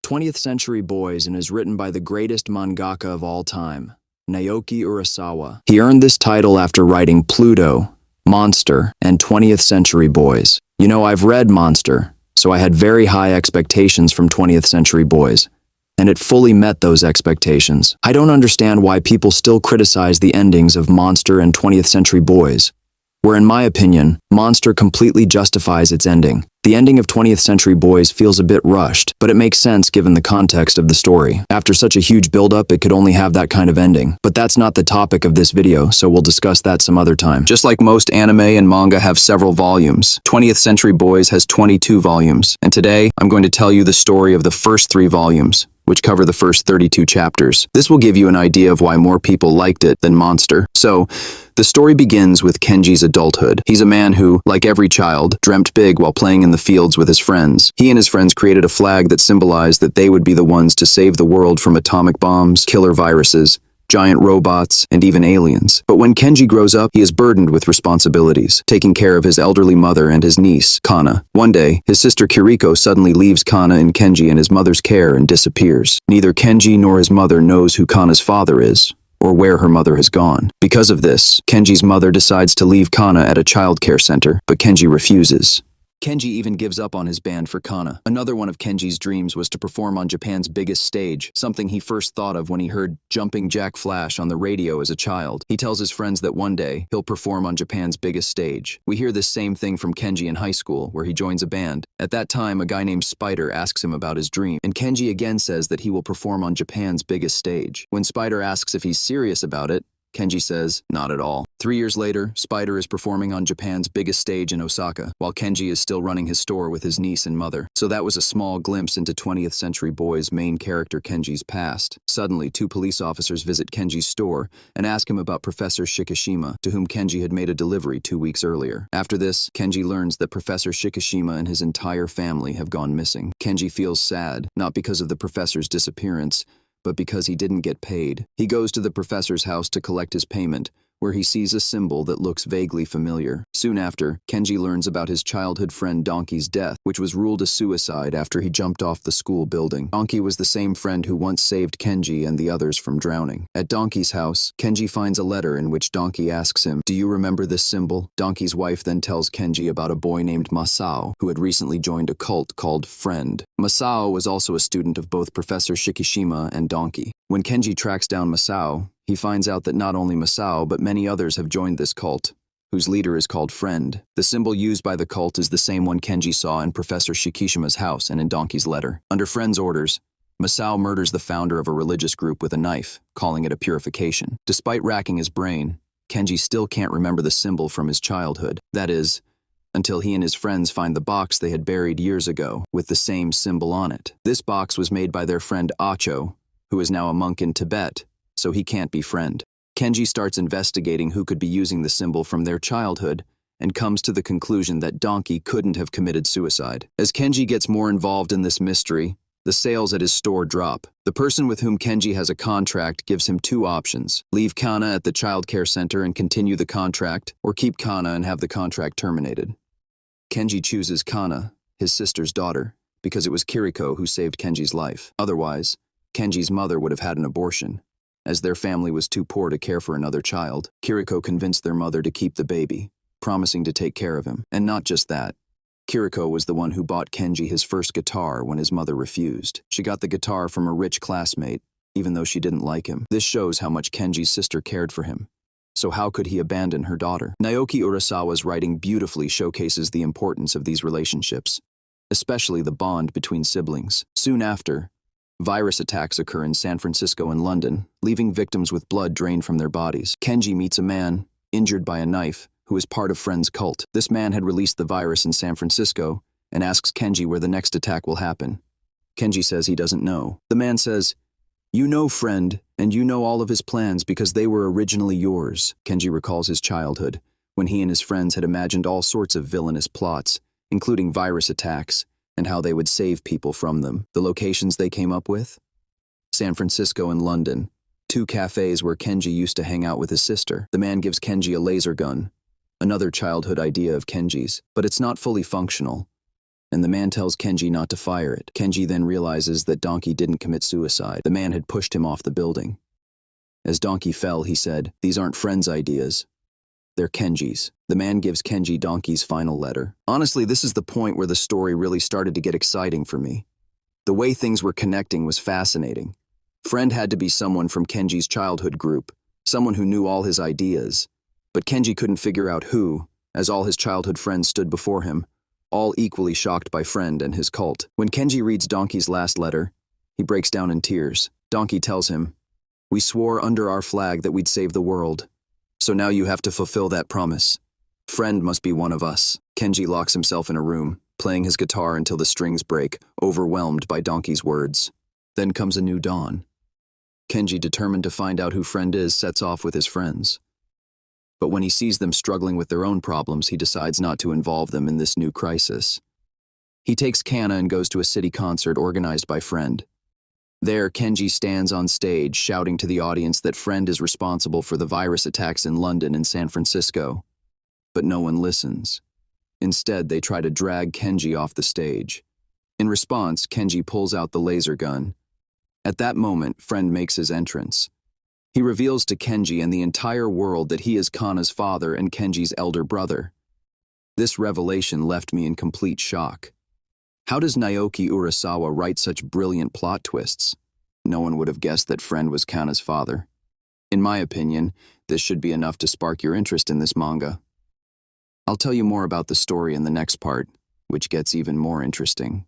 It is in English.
20th Century Boys and is written by the greatest mangaka of all time, Naoki Urasawa. He earned this title after writing Pluto, Monster, and 20th Century Boys. You know, I've read Monster, so I had very high expectations from 20th Century Boys, and it fully met those expectations. I don't understand why people still criticize the endings of Monster and 20th Century Boys, where in my opinion, Monster completely justifies its ending. The ending of 20th Century Boys feels a bit rushed, but it makes sense given the context of the story. After such a huge build-up, it could only have that kind of ending. But that's not the topic of this video, so we'll discuss that some other time. Just like most anime and manga have several volumes, 20th Century Boys has 22 volumes, and today I'm going to tell you the story of the first 3 volumes, which cover the first 32 chapters. This will give you an idea of why more people liked it than Monster. So, the story begins with Kenji's adulthood. He's a man who, like every child, dreamt big while playing in the fields with his friends. He and his friends created a flag that symbolized that they would be the ones to save the world from atomic bombs, killer viruses, giant robots, and even aliens. But when Kenji grows up, he is burdened with responsibilities, taking care of his elderly mother and his niece, Kana. One day, his sister Kiriko suddenly leaves Kana and Kenji in his mother's care and disappears. Neither Kenji nor his mother knows who Kana's father is, or where her mother has gone. Because of this, Kenji's mother decides to leave Kana at a childcare center, but Kenji refuses. Kenji even gives up on his band for Kana. Another one of Kenji's dreams was to perform on Japan's biggest stage, something he first thought of when he heard Jumping Jack Flash on the radio as a child. He tells his friends that one day, he'll perform on Japan's biggest stage. We hear this same thing from Kenji in high school, where he joins a band. At that time, a guy named Spider asks him about his dream, and Kenji again says that he will perform on Japan's biggest stage. When Spider asks if he's serious about it, Kenji says, not at all. 3 years later, Spider is performing on Japan's biggest stage in Osaka, while Kenji is still running his store with his niece and mother. So that was a small glimpse into 20th Century Boys' main character Kenji's past. Suddenly, 2 police officers visit Kenji's store and ask him about Professor Shikishima, to whom Kenji had made a delivery 2 weeks earlier. After this, Kenji learns that Professor Shikishima and his entire family have gone missing. Kenji feels sad, not because of the professor's disappearance, but because he didn't get paid. He goes to the professor's house to collect his payment, where he sees a symbol that looks vaguely familiar. Soon after, Kenji learns about his childhood friend Donkey's death, which was ruled a suicide after he jumped off the school building. Donkey was the same friend who once saved Kenji and the others from drowning. At Donkey's house, Kenji finds a letter in which Donkey asks him, "Do you remember this symbol?" Donkey's wife then tells Kenji about a boy named Masao, who had recently joined a cult called Friend. Masao was also a student of both Professor Shikishima and Donkey. When Kenji tracks down Masao, he finds out that not only Masao, but many others have joined this cult, whose leader is called Friend. The symbol used by the cult is the same one Kenji saw in Professor Shikishima's house and in Donkey's letter. Under Friend's orders, Masao murders the founder of a religious group with a knife, calling it a purification. Despite racking his brain, Kenji still can't remember the symbol from his childhood. That is, until he and his friends find the box they had buried years ago, with the same symbol on it. This box was made by their friend Acho, who is now a monk in Tibet, so he can't be Friend. Kenji starts investigating who could be using the symbol from their childhood and comes to the conclusion that Donkey couldn't have committed suicide. As Kenji gets more involved in this mystery, the sales at his store drop. The person with whom Kenji has a contract gives him 2 options: leave Kana at the child care center and continue the contract, or keep Kana and have the contract terminated. Kenji chooses Kana, his sister's daughter, because it was Kiriko who saved Kenji's life. Otherwise, Kenji's mother would have had an abortion. As their family was too poor to care for another child, Kiriko convinced their mother to keep the baby, promising to take care of him. And not just that. Kiriko was the one who bought Kenji his first guitar when his mother refused. She got the guitar from a rich classmate, even though she didn't like him. This shows how much Kenji's sister cared for him. So how could he abandon her daughter? Naoki Urasawa's writing beautifully showcases the importance of these relationships, especially the bond between siblings. Soon after, virus attacks occur in San Francisco and London, leaving victims with blood drained from their bodies. Kenji meets a man, injured by a knife, who is part of Friend's cult. This man had released the virus in San Francisco and asks Kenji where the next attack will happen. Kenji says he doesn't know. The man says, "You know Friend, and you know all of his plans because they were originally yours." Kenji recalls his childhood, when he and his friends had imagined all sorts of villainous plots, including virus attacks, and how they would save people from them. The locations they came up with? San Francisco and London, 2 cafes where Kenji used to hang out with his sister. The man gives Kenji a laser gun, another childhood idea of Kenji's, but it's not fully functional. and the man tells Kenji not to fire it. Kenji then realizes that Donkey didn't commit suicide. The man had pushed him off the building. As Donkey fell, he said, "These aren't friends' ideas. They're Kenji's." The man gives Kenji Donkey's final letter. Honestly, this is the point where the story really started to get exciting for me. The way things were connecting was fascinating. Friend had to be someone from Kenji's childhood group, someone who knew all his ideas. But Kenji couldn't figure out who, as all his childhood friends stood before him, all equally shocked by Friend and his cult. When Kenji reads Donkey's last letter, he breaks down in tears. Donkey tells him, "We swore under our flag that we'd save the world. So now you have to fulfill that promise. Friend must be one of us." Kenji locks himself in a room, playing his guitar until the strings break, overwhelmed by Donkey's words. Then comes a new dawn. Kenji, determined to find out who Friend is, sets off with his friends. But when he sees them struggling with their own problems, he decides not to involve them in this new crisis. He takes Kana and goes to a city concert organized by Friend. There, Kenji stands on stage, shouting to the audience that Friend is responsible for the virus attacks in London and San Francisco. But no one listens. Instead, they try to drag Kenji off the stage. In response, Kenji pulls out the laser gun. At that moment, Friend makes his entrance. He reveals to Kenji and the entire world that he is Kana's father and Kenji's elder brother. This revelation left me in complete shock. How does Naoki Urasawa write such brilliant plot twists? No one would have guessed that Friend was Kana's father. In my opinion, this should be enough to spark your interest in this manga. I'll tell you more about the story in the next part, which gets even more interesting.